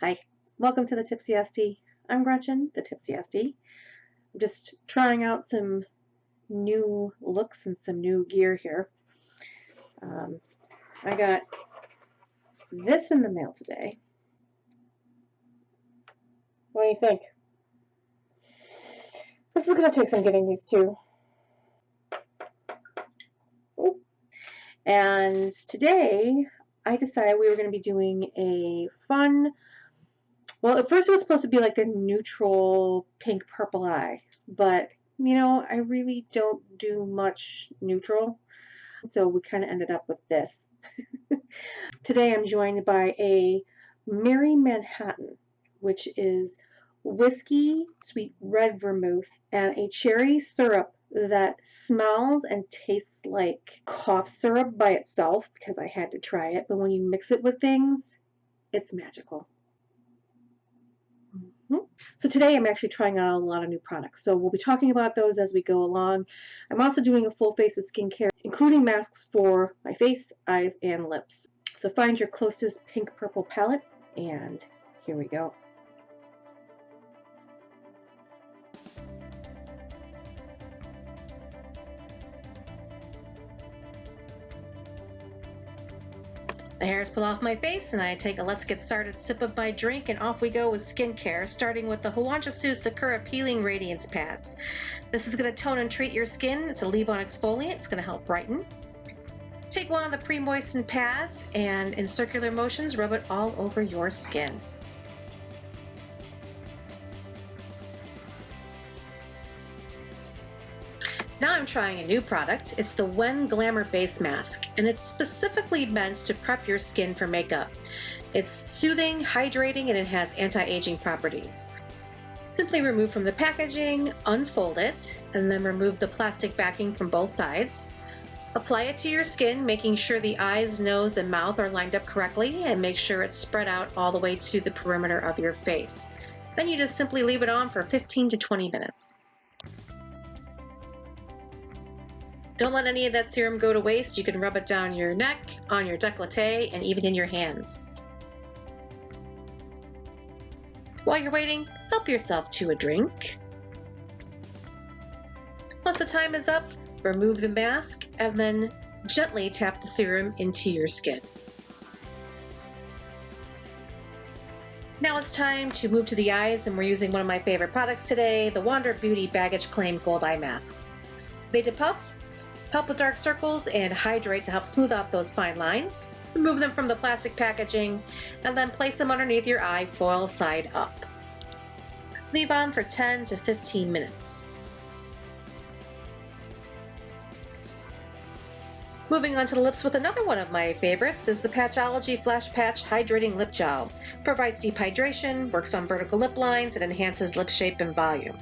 Hi, welcome to the Tipsy SD. I'm Gretchen, the Tipsy SD. I'm just trying out some new looks and some new gear here. I got this in the mail today. What do you think? This is going to take some getting used to. Ooh. And today I decided we were going to be doing a fun, well, at first it was supposed to be like a neutral pink purple eye, but you know, I really don't do much neutral, so we kind of ended up with this. Today I'm joined by a Merry Manhattan, which is whiskey, sweet red vermouth, and a cherry syrup that smells and tastes like cough syrup by itself because I had to try it, but when you mix it with things, it's magical. So today I'm actually trying out a lot of new products. So we'll be talking about those as we go along. I'm also doing a full face of skincare, including masks for my face, eyes, and lips. So find your closest pink purple palette, and here we go. The hair is pulled off my face, and I take a let's get started sip of my drink, and off we go with skincare, starting with the Huangjisoo Sakura Peeling Radiance Pads. This is going to tone and treat your skin. It's a leave-on exfoliant. It's going to help brighten. Take one of the pre-moistened pads and in circular motions, rub it all over your skin. Now I'm trying a new product. It's the Glamour Base Mask, and it's specifically meant to prep your skin for makeup. It's soothing, hydrating, and it has anti-aging properties. Simply remove from the packaging, unfold it, and then remove the plastic backing from both sides. Apply it to your skin, making sure the eyes, nose, and mouth are lined up correctly, and make sure it's spread out all the way to the perimeter of your face. Then you just simply leave it on for 15 to 20 minutes. Don't let any of that serum go to waste. You can rub it down your neck, on your décolleté, and even in your hands. While you're waiting, help yourself to a drink. Once the time is up, remove the mask and then gently tap the serum into your skin. Now it's time to move to the eyes, and we're using one of my favorite products today, the Wander Beauty Baggage Claim Gold Eye Masks. Made to puff, help with dark circles, and hydrate to help smooth out those fine lines. Remove them from the plastic packaging and then place them underneath your eye, foil side up. Leave on for 10 to 15 minutes. Moving on to the lips with another one of my favorites is the Patchology Flashpatch Hydrating Lip Gel. Provides deep hydration, works on vertical lip lines, and enhances lip shape and volume.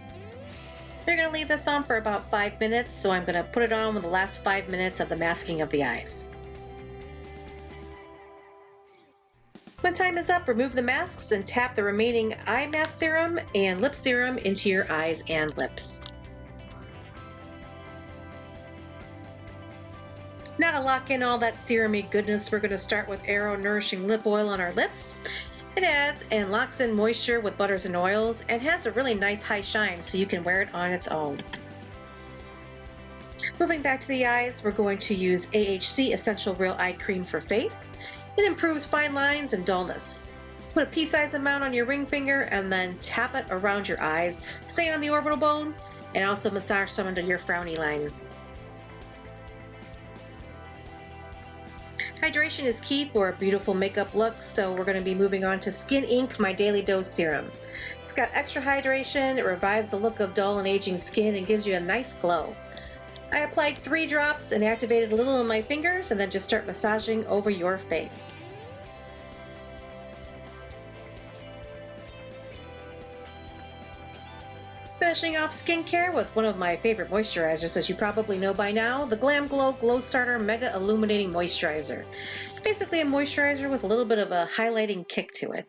You're going to leave this on for about 5 minutes, so I'm going to put it on with the last 5 minutes of the masking of the eyes. When time is up, remove the masks and tap the remaining eye mask serum and lip serum into your eyes and lips. Now to lock in all that serumy goodness, we're going to start with Arrow Nourishing Lip Oil on our lips. It adds and locks in moisture with butters and oils and has a really nice high shine, so you can wear it on its own. Moving back to the eyes, we're going to use AHC Essential Real Eye Cream for face. It improves fine lines and dullness. Put a pea-sized amount on your ring finger and then tap it around your eyes. Stay on the orbital bone and also massage some under your frowny lines. Hydration is key for a beautiful makeup look, so we're going to be moving on to SkinInc My Daily Dose Serum. It's got extra hydration, it revives the look of dull and aging skin, and gives you a nice glow. I applied 3 drops and activated a little on my fingers, and then just start massaging over your face. Finishing off skincare with one of my favorite moisturizers, as you probably know by now, the GlamGlow GlowStarter Mega Illuminating Moisturizer. It's basically a moisturizer with a little bit of a highlighting kick to it.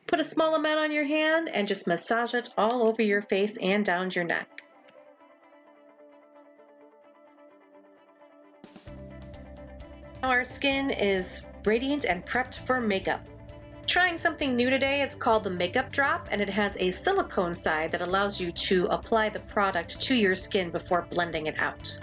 Put a small amount on your hand and just massage it all over your face and down your neck. Now our skin is radiant and prepped for makeup. Trying something new today. It's called the MakeupDrop, and it has a silicone side that allows you to apply the product to your skin before blending it out.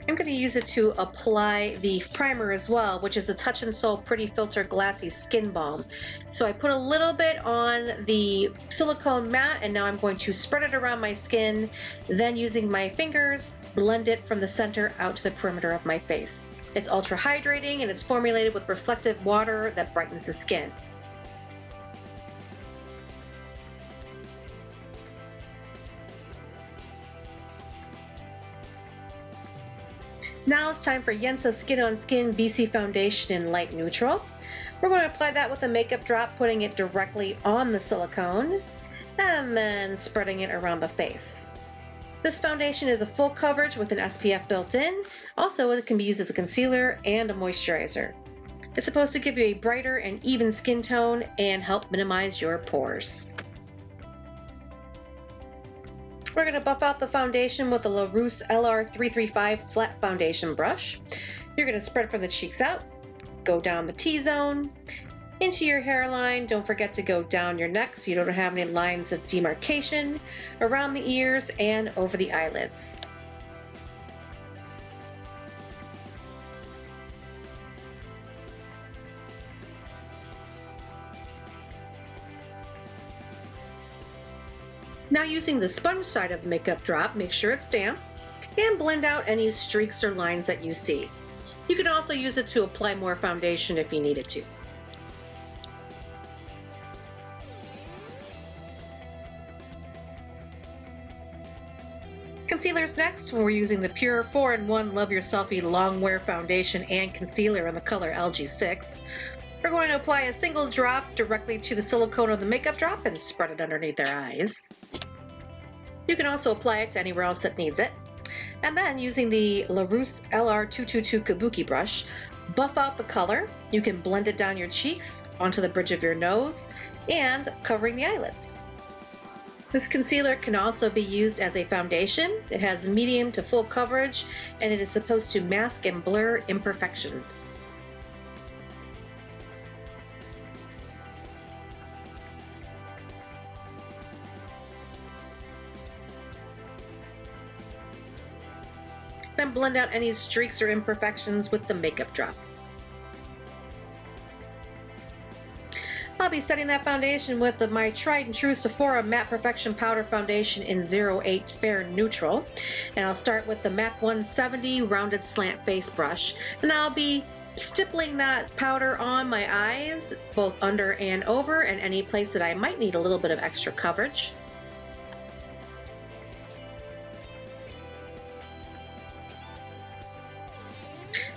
I'm going to use it to apply the primer as well, which is the Touch in Sol Pretty Filter Glassy Skin Balm. So I put a little bit on the silicone mat, and now I'm going to spread it around my skin, then using my fingers, blend it from the center out to the perimeter of my face. It's ultra hydrating, and it's formulated with reflective water that brightens the skin. Now it's time for YENSA Skin on Skin BC Foundation in Light Neutral. We're going to apply that with a MakeupDrop, putting it directly on the silicone, and then spreading it around the face. This foundation is a full coverage with an SPF built in. Also, it can be used as a concealer and a moisturizer. It's supposed to give you a brighter and even skin tone and help minimize your pores. We're going to buff out the foundation with the LaRuce LR335 flat foundation brush. You're going to spread from the cheeks out, go down the T-zone, into your hairline. Don't forget to go down your neck so you don't have any lines of demarcation, around the ears, and over the eyelids. Now using the sponge side of the MakeupDrop, make sure it's damp, and blend out any streaks or lines that you see. You can also use it to apply more foundation if you needed to. Concealer's next. We're using the Pure 4-in-1 Love Your Selfie Longwear Foundation and Concealer in the color LG6. We're going to apply a single drop directly to the silicone of the MakeupDrop and spread it underneath their eyes. You can also apply it to anywhere else that needs it. And then using the LaRuce LR222 Kabuki brush, buff out the color. You can blend it down your cheeks, onto the bridge of your nose, and covering the eyelids. This concealer can also be used as a foundation. It has medium to full coverage, and it is supposed to mask and blur imperfections. Then blend out any streaks or imperfections with the MakeupDrop. I'll be setting that foundation with my tried and true Sephora Matte Perfection Powder Foundation in 08 Fair Neutral. And I'll start with the MAC 170 Rounded Slant Face Brush. And I'll be stippling that powder on my eyes, both under and over, and any place that I might need a little bit of extra coverage.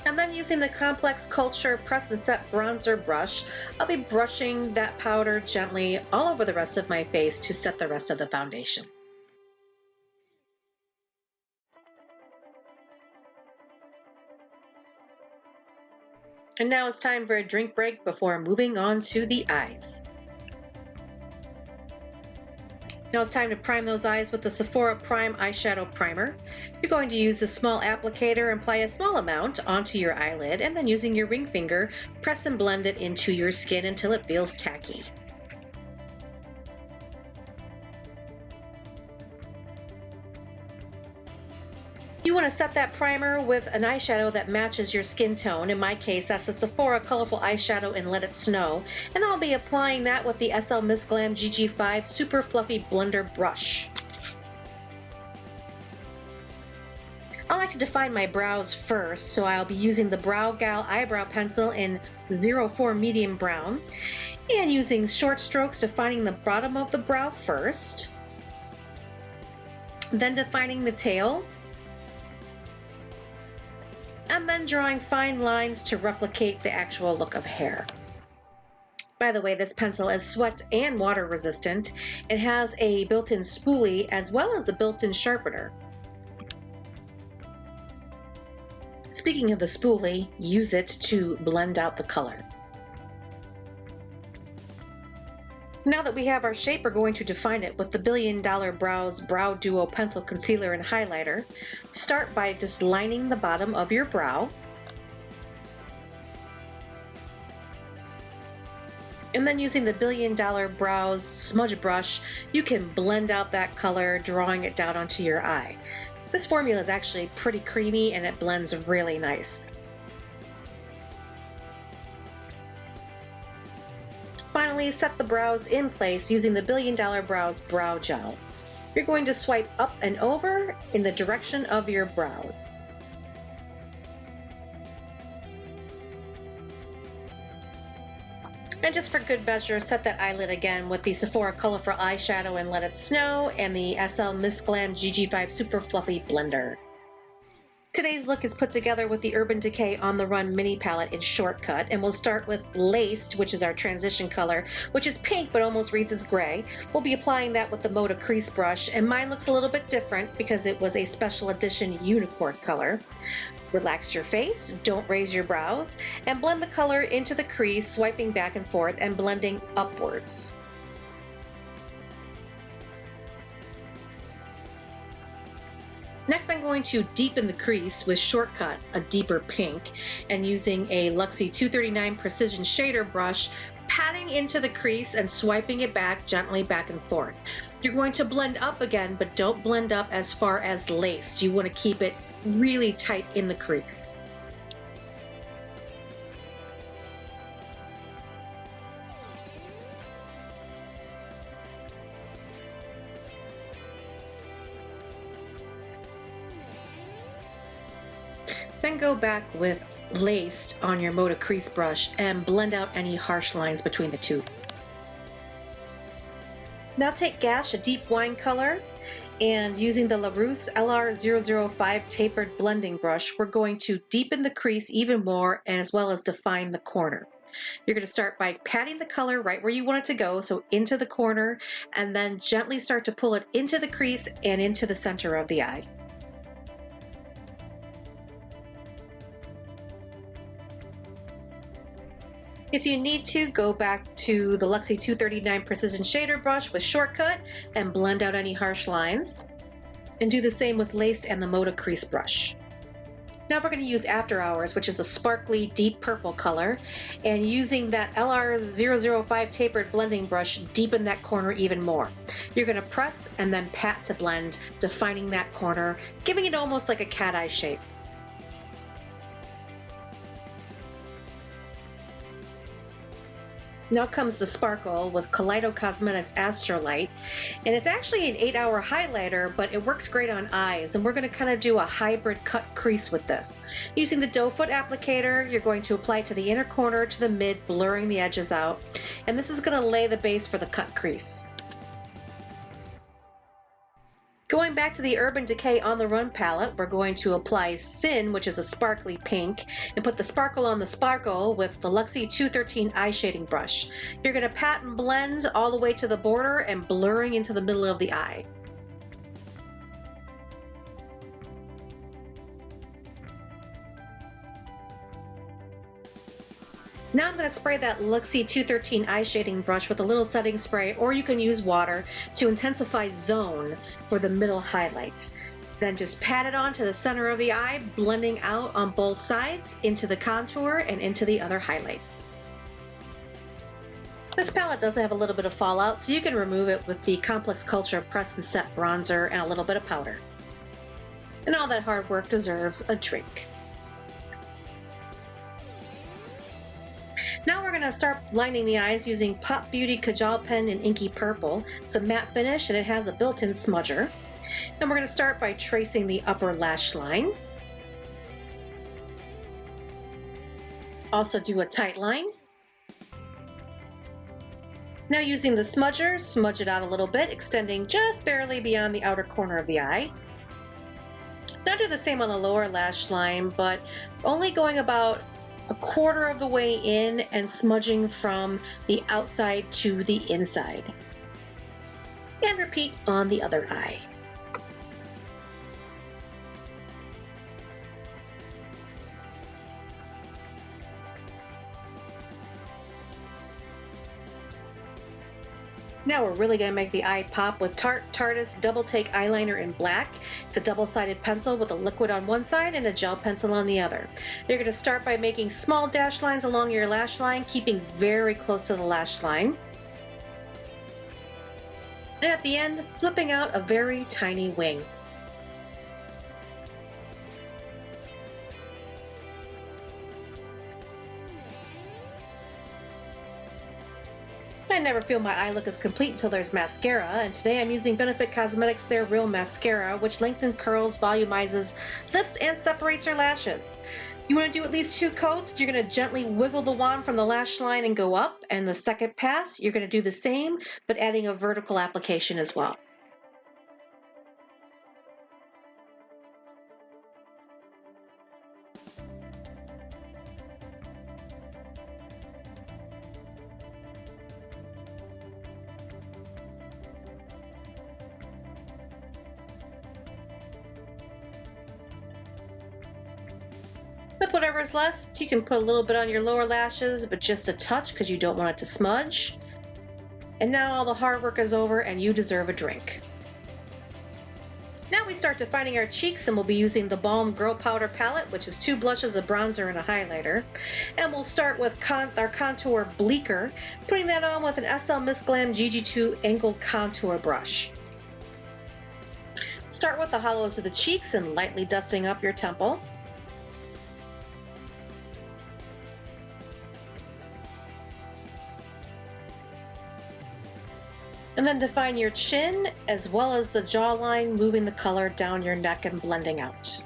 And then using the Complex Culture Press and Set Bronzer brush, I'll be brushing that powder gently all over the rest of my face to set the rest of the foundation. And now it's time for a drink break before moving on to the eyes. Now it's time to prime those eyes with the Sephora Prime Eyeshadow Primer. You're going to use the small applicator and apply a small amount onto your eyelid, and then using your ring finger, press and blend it into your skin until it feels tacky. You want to set that primer with an eyeshadow that matches your skin tone. In my case, that's the Sephora Colorful Eyeshadow in Let It Snow. And I'll be applying that with the SL Miss Glam GG5 Super Fluffy Blender Brush. I like to define my brows first, so I'll be using the Brow Gal Eyebrow Pencil in 04 Medium Brown, and using short strokes defining the bottom of the brow first, then defining the tail, and then drawing fine lines to replicate the actual look of hair. By the way, this pencil is sweat and water resistant. It has a built-in spoolie as well as a built-in sharpener. Speaking of the spoolie, use it to blend out the color. Now that we have our shape, we're going to define it with the Billion Dollar Brows Brow Duo Pencil Concealer and Highlighter. Start by just lining the bottom of your brow. And then using the $1 Billion Brows Smudge Brush, you can blend out that color, drawing it down onto your eye. This formula is actually pretty creamy and it blends really nice. Finally, set the brows in place using the $1 Billion Brows Brow Gel. You're going to swipe up and over in the direction of your brows. And just for good measure, set that eyelid again with the Sephora Colorful Eyeshadow and Let It Snow and the SL Miss Glam GG5 Super Fluffy Blender. Today's look is put together with the Urban Decay On The Run mini palette in Shortcut, and we'll start with Laced, which is our transition color, which is pink but almost reads as gray. We'll be applying that with the Moda Crease Brush, and mine looks a little bit different because it was a special edition unicorn color. Relax your face, don't raise your brows, and blend the color into the crease, swiping back and forth and blending upwards. Next, I'm going to deepen the crease with Shortcut, a deeper pink, and using a Luxie 239 Precision Shader brush, patting into the crease and swiping it back gently back and forth. You're going to blend up again, but don't blend up as far as Laced. You want to keep it really tight in the crease. Then go back with Laced on your Moda Crease brush and blend out any harsh lines between the two. Now take Gash, a deep wine color, and using the LaRuce LR005 tapered blending brush, we're going to deepen the crease even more and as well as define the corner. You're going to start by patting the color right where you want it to go, so into the corner, and then gently start to pull it into the crease and into the center of the eye. If you need to, go back to the Luxie 239 Precision Shader brush with Shortcut and blend out any harsh lines. And do the same with Laced and the Moda Crease brush. Now we're going to use After Hours, which is a sparkly deep purple color, and using that LR005 tapered blending brush, deepen that corner even more. You're going to press and then pat to blend, defining that corner, giving it almost like a cat eye shape. Now comes the sparkle with Kaleido Cosmetics Astrolight, and it's actually an 8-hour highlighter, but it works great on eyes, and we're going to kind of do a hybrid cut crease with this. Using the doe foot applicator, you're going to apply to the inner corner to the mid, blurring the edges out, and this is going to lay the base for the cut crease. Going back to the Urban Decay On The Run palette, we're going to apply Sin, which is a sparkly pink, and put the sparkle on the sparkle with the Luxie 213 eye shading brush. You're going to pat and blend all the way to the border and blurring into the middle of the eye. Now I'm going to spray that Luxie 213 eye shading brush with a little setting spray, or you can use water to intensify zone for the middle highlights. Then just pat it on to the center of the eye, blending out on both sides into the contour and into the other highlight. This palette does have a little bit of fallout, so you can remove it with the Complex Culture Press and Set bronzer and a little bit of powder. And all that hard work deserves a drink. Now we're going to start lining the eyes using Pop Beauty Kajal Pen in Inky Purple. It's a matte finish and it has a built-in smudger. And we're going to start by tracing the upper lash line. Also do a tight line. Now using the smudger, smudge it out a little bit, extending just barely beyond the outer corner of the eye. Now do the same on the lower lash line, but only going about a quarter of the way in and smudging from the outside to the inside. And repeat on the other eye. Now we're really going to make the eye pop with Tarte Tarteist Double Take Eyeliner in black. It's a double-sided pencil with a liquid on one side and a gel pencil on the other. You're going to start by making small dash lines along your lash line, keeping very close to the lash line. And at the end, flipping out a very tiny wing. I never feel my eye look is complete until there's mascara, and today I'm using Benefit Cosmetics Their Real Mascara, which lengthens curls, volumizes lips, and separates your lashes. You want to do at least 2 coats. You're going to gently wiggle the wand from the lash line and go up, and the second pass, you're going to do the same, but adding a vertical application as well. With whatever's left, you can put a little bit on your lower lashes, but just a touch because you don't want it to smudge. And now all the hard work is over and you deserve a drink. Now we start defining our cheeks, and we'll be using the Balm Girl Powder Palette, which is 2 blushes, a bronzer, and a highlighter. And we'll start with our contour bleaker, putting that on with an SL Miss Glam GG2 angled contour brush. Start with the hollows of the cheeks and lightly dusting up your temple. And then define your chin as well as the jawline, moving the color down your neck and blending out.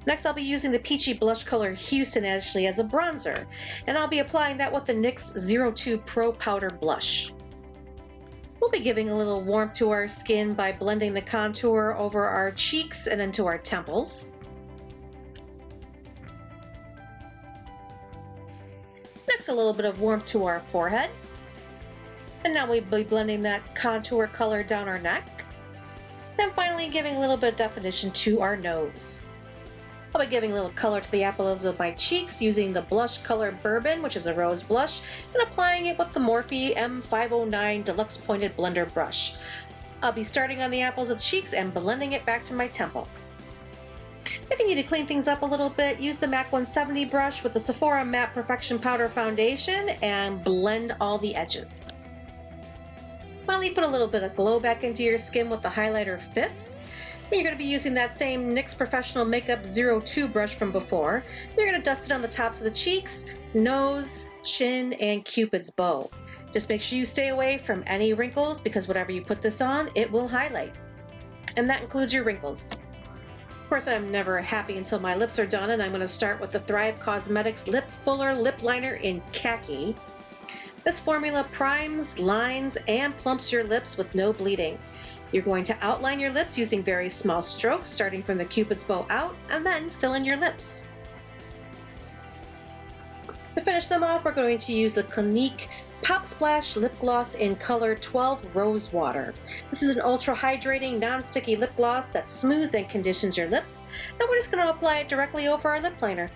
Next, I'll be using the peachy blush color Houston actually as a bronzer, and I'll be applying that with the NYX 02 Pro Powder Blush. We'll be giving a little warmth to our skin by blending the contour over our cheeks and into our temples. Next, a little bit of warmth to our forehead. And now we'll be blending that contour color down our neck. And finally, giving a little bit of definition to our nose. I'll be giving a little color to the apples of my cheeks using the blush color Bourbon, which is a rose blush, and applying it with the Morphe M509 Deluxe Pointed Blender Brush. I'll be starting on the apples of the cheeks and blending it back to my temple. If you need to clean things up a little bit, use the MAC 170 brush with the Sephora Matte Perfection Powder Foundation and blend all the edges. Finally, put a little bit of glow back into your skin with the highlighter Fifth. You're going to be using that same NYX Professional Makeup 02 brush from before. You're going to dust it on the tops of the cheeks, nose, chin, and Cupid's bow. Just make sure you stay away from any wrinkles because whatever you put this on, it will highlight. And that includes your wrinkles. Of course, I'm never happy until my lips are done, and I'm going to start with the Thrive Causemetics Lip Fuller Lip Liner in Kackie. This formula primes, lines, and plumps your lips with no bleeding. You're going to outline your lips using very small strokes, starting from the Cupid's bow out, and then fill in your lips. To finish them off, we're going to use the Clinique Pop Splash Lip Gloss in color 12 Rosewater. This is an ultra hydrating, non-sticky lip gloss that smooths and conditions your lips, and we're just going to apply it directly over our lip liner.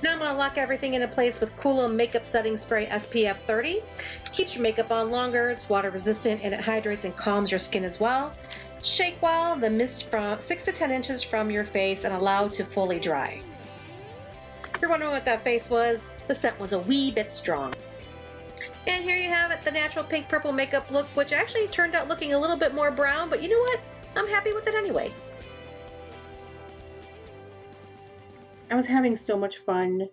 Now I'm going to lock everything into place with Coola Makeup Setting Spray SPF 30. Keeps your makeup on longer, it's water resistant, and it hydrates and calms your skin as well. Shake well, then mist from 6 to 10 inches from your face and allow to fully dry. If you're wondering what that face was, the scent was a wee bit strong. And here you have it, the natural pink purple makeup look, which actually turned out looking a little bit more brown, but you know what? I'm happy with it anyway. I was having so much fun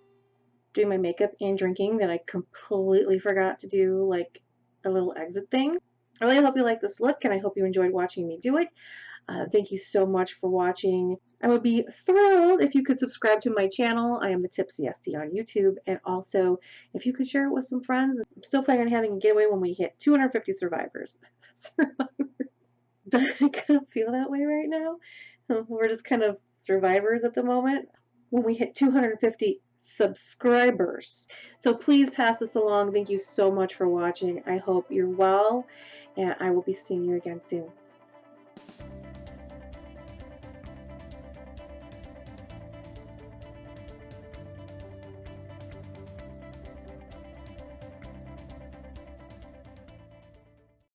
doing my makeup and drinking that I completely forgot to do like a little exit thing. I really hope you like this look, and I hope you enjoyed watching me do it. Thank you so much for watching. I would be thrilled if you could subscribe to my channel. I am the Tipsy SD on YouTube, and also if you could share it with some friends. I'm still planning on having a giveaway when we hit 250 survivors. Don't I kind of feel that way right now? We're just kind of survivors at the moment. When we hit 250 subscribers. So please pass this along. Thank you so much for watching. I hope you're well, and I will be seeing you again soon.